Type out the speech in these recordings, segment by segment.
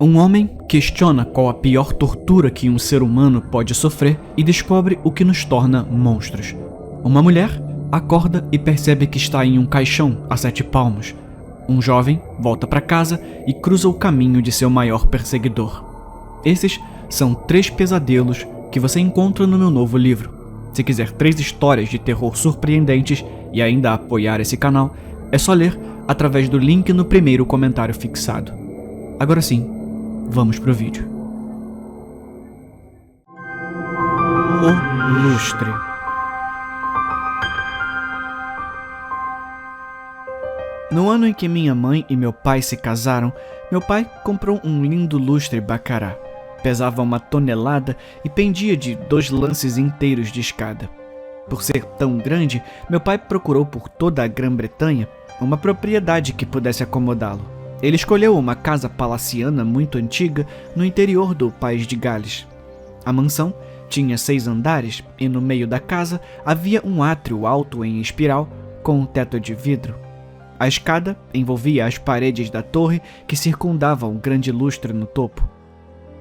Um homem questiona qual a pior tortura que um ser humano pode sofrer e descobre o que nos torna monstros. Uma mulher acorda e percebe que está em um caixão a 7 palmos. Um jovem volta para casa e cruza o caminho de seu maior perseguidor. Esses são 3 pesadelos que você encontra no meu novo livro. Se quiser 3 histórias de terror surpreendentes e ainda apoiar esse canal, é só ler através do link no primeiro comentário fixado. Agora sim, vamos pro vídeo. O Lustre. No ano em que minha mãe e meu pai se casaram, meu pai comprou um lindo lustre Baccarat. Pesava 1 tonelada e pendia de 2 lances inteiros de escada. Por ser tão grande, meu pai procurou por toda a Grã-Bretanha uma propriedade que pudesse acomodá-lo. Ele escolheu uma casa palaciana muito antiga no interior do País de Gales. A mansão tinha 6 andares e no meio da casa havia um átrio alto em espiral com um teto de vidro. A escada envolvia as paredes da torre que circundavam o grande lustre no topo.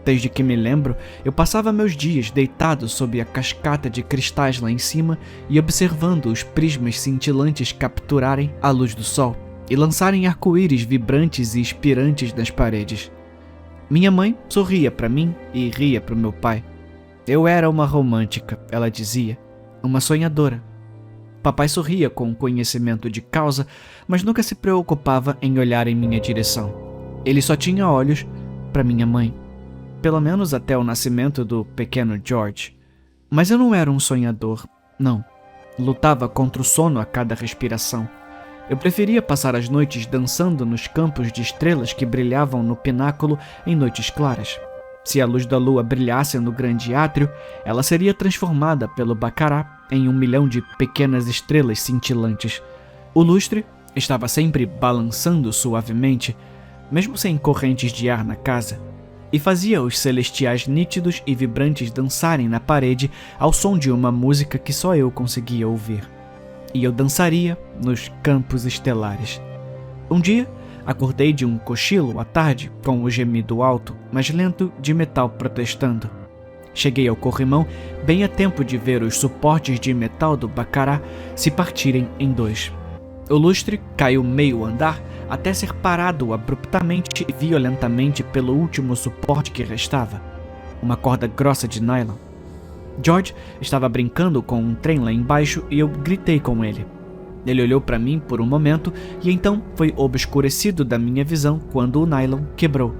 Desde que me lembro, eu passava meus dias deitado sob a cascata de cristais lá em cima e observando os prismas cintilantes capturarem a luz do sol e lançarem arco-íris vibrantes e expirantes nas paredes. Minha mãe sorria para mim e ria para o meu pai. Eu era uma romântica, ela dizia, uma sonhadora. Papai sorria com conhecimento de causa, mas nunca se preocupava em olhar em minha direção. Ele só tinha olhos para minha mãe, pelo menos até o nascimento do pequeno George. Mas eu não era um sonhador, não. Lutava contra o sono a cada respiração. Eu preferia passar as noites dançando nos campos de estrelas que brilhavam no pináculo em noites claras. Se a luz da lua brilhasse no grande átrio, ela seria transformada pelo Baccarat em 1 milhão de pequenas estrelas cintilantes. O lustre estava sempre balançando suavemente, mesmo sem correntes de ar na casa, e fazia os celestiais nítidos e vibrantes dançarem na parede ao som de uma música que só eu conseguia ouvir. E eu dançaria nos campos estelares. Um dia, acordei de um cochilo à tarde com o gemido alto, mas lento de metal protestando. Cheguei ao corrimão bem a tempo de ver os suportes de metal do Baccarat se partirem em 2. O lustre caiu meio andar até ser parado abruptamente e violentamente pelo último suporte que restava, uma corda grossa de nylon. George estava brincando com um trem lá embaixo e eu gritei com ele. Ele olhou para mim por um momento e então foi obscurecido da minha visão quando o nylon quebrou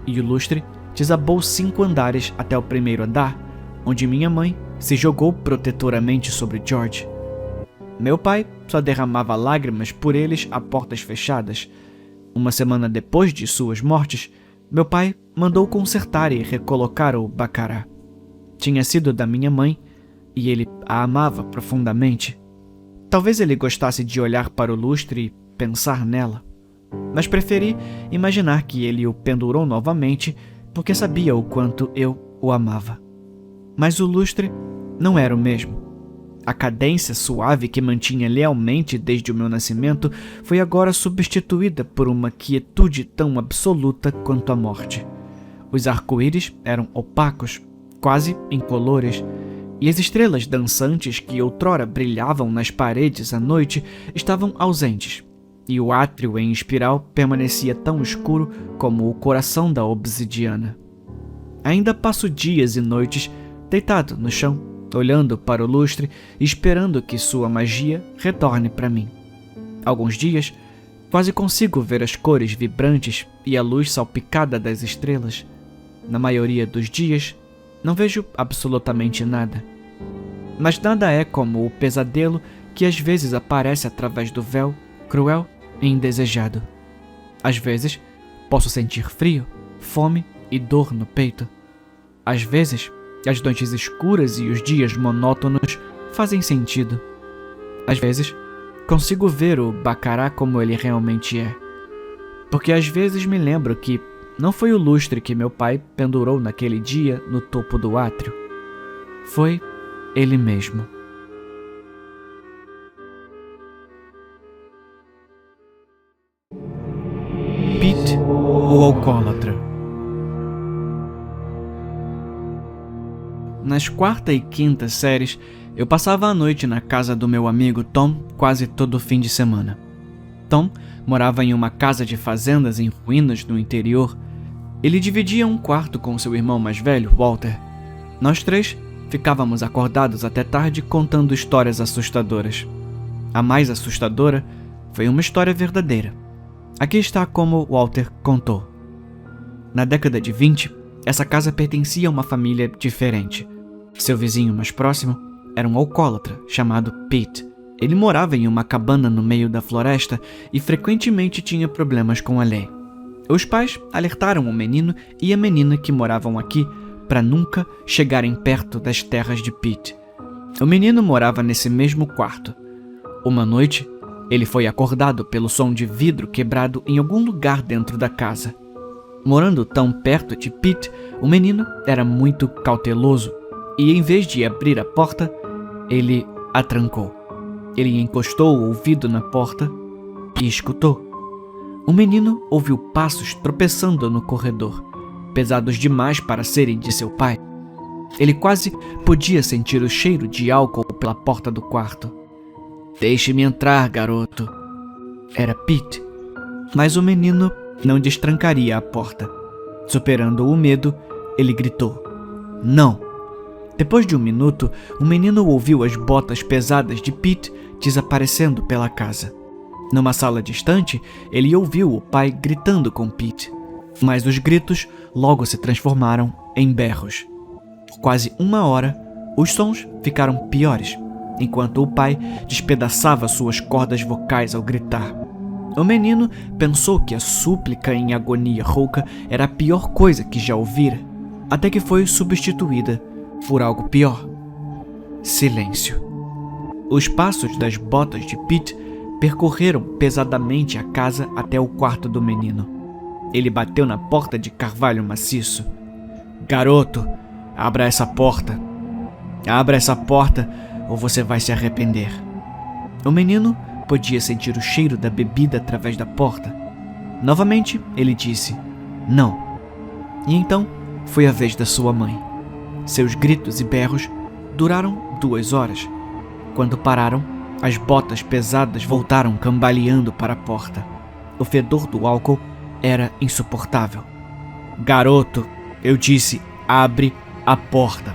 e o lustre desabou 5 andares até o primeiro andar, onde minha mãe se jogou protetoramente sobre George. Meu pai só derramava lágrimas por eles a portas fechadas. 1 semana depois de suas mortes, meu pai mandou consertar e recolocar o Baccarat. Tinha sido da minha mãe e ele a amava profundamente. Talvez ele gostasse de olhar para o lustre e pensar nela, mas preferi imaginar que ele o pendurou novamente porque sabia o quanto eu o amava. Mas o lustre não era o mesmo. A cadência suave que mantinha lealmente desde o meu nascimento foi agora substituída por uma quietude tão absoluta quanto a morte. Os arco-íris eram opacos, quase incolores, e as estrelas dançantes que outrora brilhavam nas paredes à noite estavam ausentes, e o átrio em espiral permanecia tão escuro como o coração da obsidiana. Ainda passo dias e noites deitado no chão, olhando para o lustre e esperando que sua magia retorne para mim. Alguns dias, quase consigo ver as cores vibrantes e a luz salpicada das estrelas. Na maioria dos dias, não vejo absolutamente nada. Mas nada é como o pesadelo que às vezes aparece através do véu, cruel e indesejado. Às vezes, posso sentir frio, fome e dor no peito. Às vezes, as noites escuras e os dias monótonos fazem sentido. Às vezes, consigo ver o Baccarat como ele realmente é. Porque às vezes me lembro que não foi o lustre que meu pai pendurou naquele dia no topo do átrio. Foi ele mesmo. Pete, o alcoólatra. Nas quarta e quinta séries, eu passava a noite na casa do meu amigo Tom quase todo fim de semana. Tom morava em uma casa de fazendas em ruínas no interior. Ele dividia um quarto com seu irmão mais velho, Walter. Nós três ficávamos acordados até tarde contando histórias assustadoras. A mais assustadora foi uma história verdadeira. Aqui está como Walter contou. Na década de 20, essa casa pertencia a uma família diferente. Seu vizinho mais próximo era um alcoólatra chamado Pete. Ele morava em uma cabana no meio da floresta e frequentemente tinha problemas com a lei. Os pais alertaram o menino e a menina que moravam aqui para nunca chegarem perto das terras de Pete. O menino morava nesse mesmo quarto. Uma noite, ele foi acordado pelo som de vidro quebrado em algum lugar dentro da casa. Morando tão perto de Pete, o menino era muito cauteloso e, em vez de abrir a porta, ele a trancou. Ele encostou o ouvido na porta e escutou. O menino ouviu passos tropeçando no corredor, pesados demais para serem de seu pai. Ele quase podia sentir o cheiro de álcool pela porta do quarto. "Deixe-me entrar, garoto." Era Pete, mas o menino não destrancaria a porta. Superando o medo, ele gritou: "Não!" Depois de um minuto, o menino ouviu as botas pesadas de Pete desaparecendo pela casa. Numa sala distante, ele ouviu o pai gritando com Pete, mas os gritos logo se transformaram em berros. Por quase uma hora, os sons ficaram piores, enquanto o pai despedaçava suas cordas vocais ao gritar. O menino pensou que a súplica em agonia rouca era a pior coisa que já ouvira, até que foi substituída por algo pior: silêncio. Os passos das botas de Pete percorreram pesadamente a casa até o quarto do menino. Ele bateu na porta de carvalho maciço. "Garoto, abra essa porta. Abra essa porta ou você vai se arrepender." O menino podia sentir o cheiro da bebida através da porta. Novamente, ele disse "não." E então foi a vez da sua mãe. Seus gritos e berros duraram 2 horas. Quando pararam, as botas pesadas voltaram cambaleando para a porta. O fedor do álcool era insuportável. "Garoto, eu disse, abre a porta.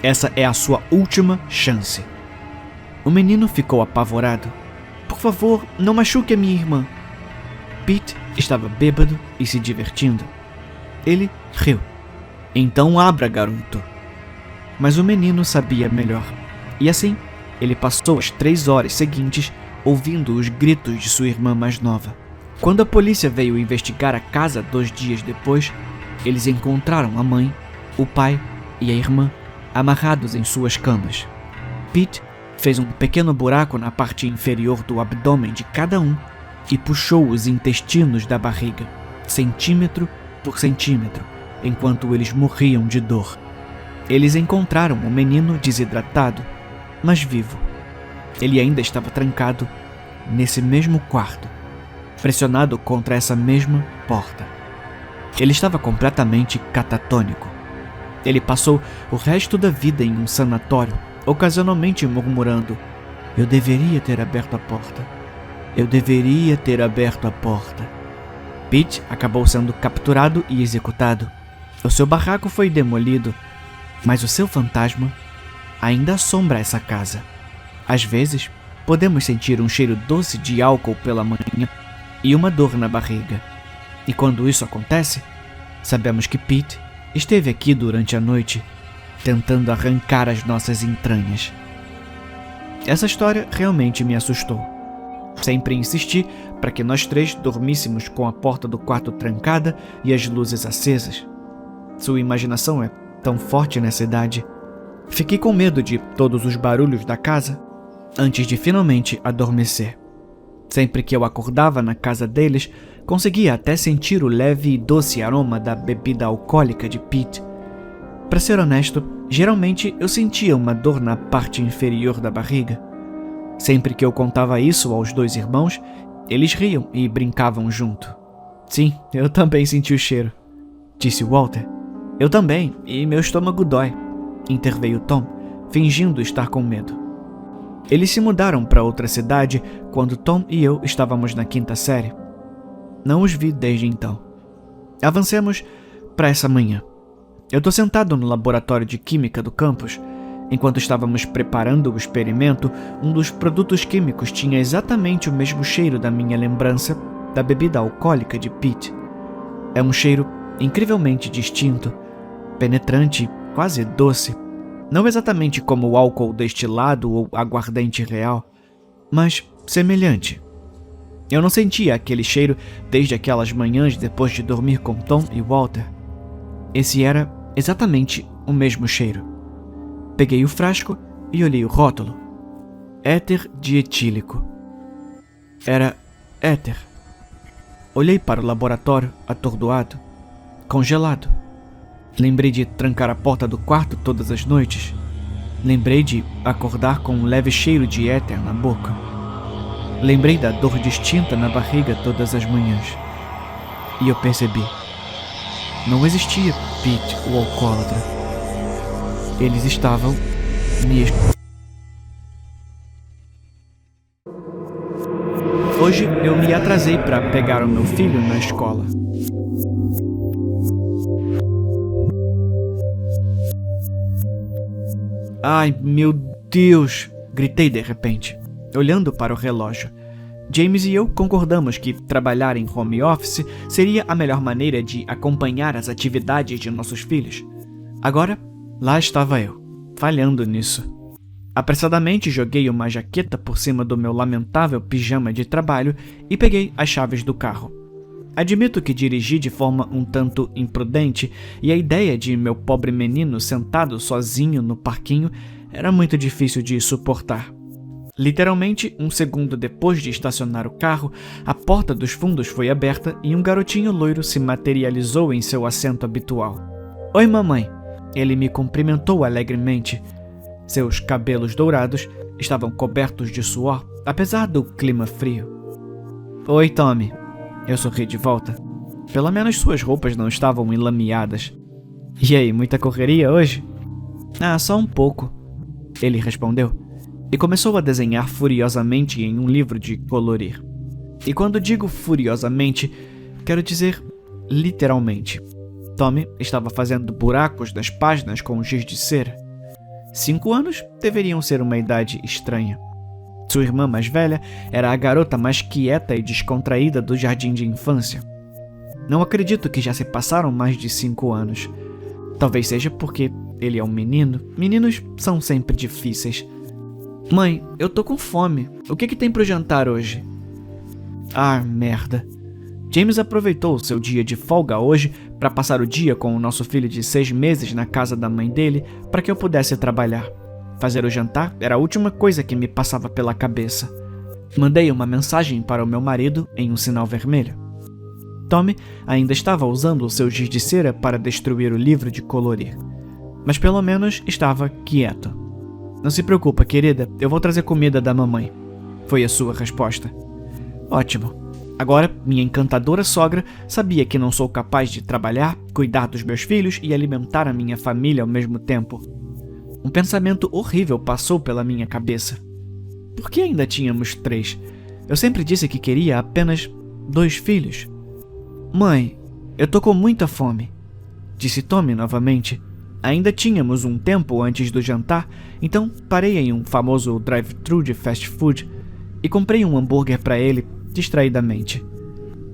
Essa é a sua última chance." O menino ficou apavorado. "Por favor, não machuque a minha irmã." Pete estava bêbado e se divertindo. Ele riu. "Então abra, garoto." Mas o menino sabia melhor. E assim, ele passou as 3 horas seguintes ouvindo os gritos de sua irmã mais nova. Quando a polícia veio investigar a casa 2 dias depois, eles encontraram a mãe, o pai e a irmã amarrados em suas camas. Pete fez um pequeno buraco na parte inferior do abdômen de cada um e puxou os intestinos da barriga, centímetro por centímetro, enquanto eles morriam de dor. Eles encontraram o menino desidratado, mas vivo. Ele ainda estava trancado nesse mesmo quarto, pressionado contra essa mesma porta. Ele estava completamente catatônico. Ele passou o resto da vida em um sanatório, ocasionalmente murmurando: "Eu deveria ter aberto a porta. Eu deveria ter aberto a porta." Pete acabou sendo capturado e executado. O seu barraco foi demolido, mas o seu fantasma ainda assombra essa casa. Às vezes, podemos sentir um cheiro doce de álcool pela manhã e uma dor na barriga. E quando isso acontece, sabemos que Pete esteve aqui durante a noite, tentando arrancar as nossas entranhas. Essa história realmente me assustou. Sempre insisti para que nós 3 dormíssemos com a porta do quarto trancada e as luzes acesas. Sua imaginação é tão forte nessa idade. Fiquei com medo de todos os barulhos da casa antes de finalmente adormecer. Sempre que eu acordava na casa deles, conseguia até sentir o leve e doce aroma da bebida alcoólica de Pete. Para ser honesto, geralmente eu sentia uma dor na parte inferior da barriga. Sempre que eu contava isso aos 2 irmãos, eles riam e brincavam junto. "Sim, eu também senti o cheiro", disse Walter. "Eu também, e meu estômago dói." interveio Tom, fingindo estar com medo. Eles se mudaram para outra cidade quando Tom e eu estávamos na 5ª série. Não os vi desde então. Avancemos para essa manhã. Eu estou sentado no laboratório de química do campus. Enquanto estávamos preparando o experimento, um dos produtos químicos tinha exatamente o mesmo cheiro da minha lembrança da bebida alcoólica de Pete. É um cheiro incrivelmente distinto, penetrante, quase doce. Não exatamente como o álcool destilado ou aguardente real, mas semelhante. Eu não sentia aquele cheiro desde aquelas manhãs depois de dormir com Tom e Walter. Esse era exatamente o mesmo cheiro. Peguei o frasco e olhei o rótulo. Éter dietílico. Era éter. Olhei para o laboratório, atordoado, congelado. Lembrei de trancar a porta do quarto todas as noites. Lembrei de acordar com um leve cheiro de éter na boca. Lembrei da dor distinta na barriga todas as manhãs. E eu percebi. Não existia Pete, o alcoólatra. Eles estavam me... Hoje eu me atrasei para pegar o meu filho na escola. Ai, meu Deus! Gritei de repente, olhando para o relógio. James e eu concordamos que trabalhar em home office seria a melhor maneira de acompanhar as atividades de nossos filhos. Agora, lá estava eu, falhando nisso. Apressadamente joguei uma jaqueta por cima do meu lamentável pijama de trabalho e peguei as chaves do carro. Admito que dirigi de forma um tanto imprudente e a ideia de meu pobre menino sentado sozinho no parquinho era muito difícil de suportar. Literalmente, um segundo depois de estacionar o carro, a porta dos fundos foi aberta e um garotinho loiro se materializou em seu assento habitual. Oi, mamãe! Ele me cumprimentou alegremente. Seus cabelos dourados estavam cobertos de suor, apesar do clima frio. Oi, Tommy. Eu sorri de volta. Pelo menos suas roupas não estavam enlameadas. E aí, muita correria hoje? Ah, só um pouco. Ele respondeu. E começou a desenhar furiosamente em um livro de colorir. E quando digo furiosamente, quero dizer literalmente. Tommy estava fazendo buracos nas páginas com giz de cera. 5 anos deveriam ser uma idade estranha. Sua irmã mais velha era a garota mais quieta e descontraída do jardim de infância. Não acredito que já se passaram mais de 5 anos. Talvez seja porque ele é um menino. Meninos são sempre difíceis. Mãe, eu tô com fome. O que tem pro jantar hoje? Ah, merda. James aproveitou seu dia de folga hoje para passar o dia com o nosso filho de 6 meses na casa da mãe dele para que eu pudesse trabalhar. Fazer o jantar era a última coisa que me passava pela cabeça. Mandei uma mensagem para o meu marido em um sinal vermelho. Tommy ainda estava usando o seu giz de cera para destruir o livro de colorir. Mas pelo menos estava quieto. Não se preocupa, querida, eu vou trazer comida da mamãe. Foi a sua resposta. Ótimo. Agora, minha encantadora sogra sabia que não sou capaz de trabalhar, cuidar dos meus filhos e alimentar a minha família ao mesmo tempo. Um pensamento horrível passou pela minha cabeça. Por que ainda tínhamos 3? Eu sempre disse que queria apenas 2 filhos. Mãe, eu tô com muita fome, disse Tommy novamente. Ainda tínhamos um tempo antes do jantar, então parei em um famoso drive-thru de fast food e comprei um hambúrguer para ele distraidamente.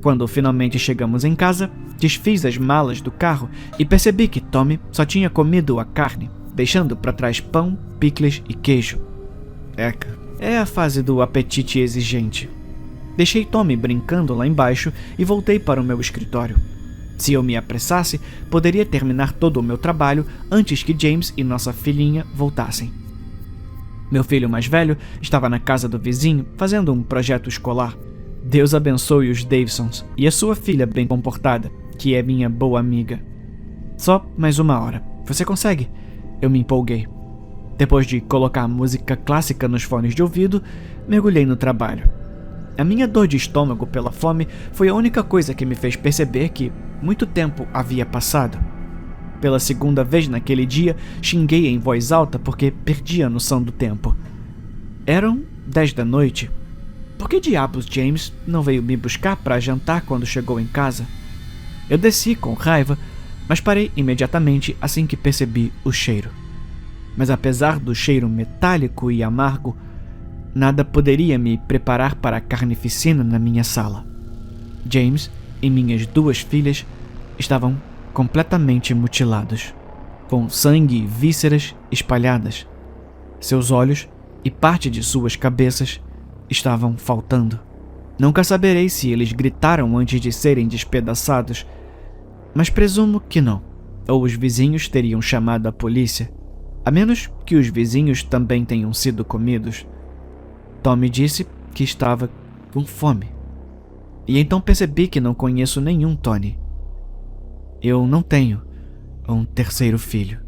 Quando finalmente chegamos em casa, desfiz as malas do carro e percebi que Tommy só tinha comido a carne, deixando para trás pão, picles e queijo. Eca, é a fase do apetite exigente. Deixei Tommy brincando lá embaixo e voltei para o meu escritório. Se eu me apressasse, poderia terminar todo o meu trabalho antes que James e nossa filhinha voltassem. Meu filho mais velho estava na casa do vizinho fazendo um projeto escolar. Deus abençoe os Davisons e a sua filha bem comportada, que é minha boa amiga. Só mais 1 hora. Você consegue? Eu me empolguei. Depois de colocar música clássica nos fones de ouvido, mergulhei no trabalho. A minha dor de estômago pela fome foi a única coisa que me fez perceber que muito tempo havia passado. Pela segunda vez naquele dia, xinguei em voz alta porque perdi a noção do tempo. Eram 10 da noite. Por que diabos James não veio me buscar para jantar quando chegou em casa? Eu desci com raiva, mas parei imediatamente assim que percebi o cheiro. Mas apesar do cheiro metálico e amargo, nada poderia me preparar para a carnificina na minha sala. James e minhas 2 filhas estavam completamente mutilados, com sangue e vísceras espalhadas. Seus olhos e parte de suas cabeças estavam faltando. Nunca saberei se eles gritaram antes de serem despedaçados, mas presumo que não, ou os vizinhos teriam chamado a polícia, a menos que os vizinhos também tenham sido comidos. Tommy disse que estava com fome. E então percebi que não conheço nenhum Tony. Eu não tenho um terceiro filho.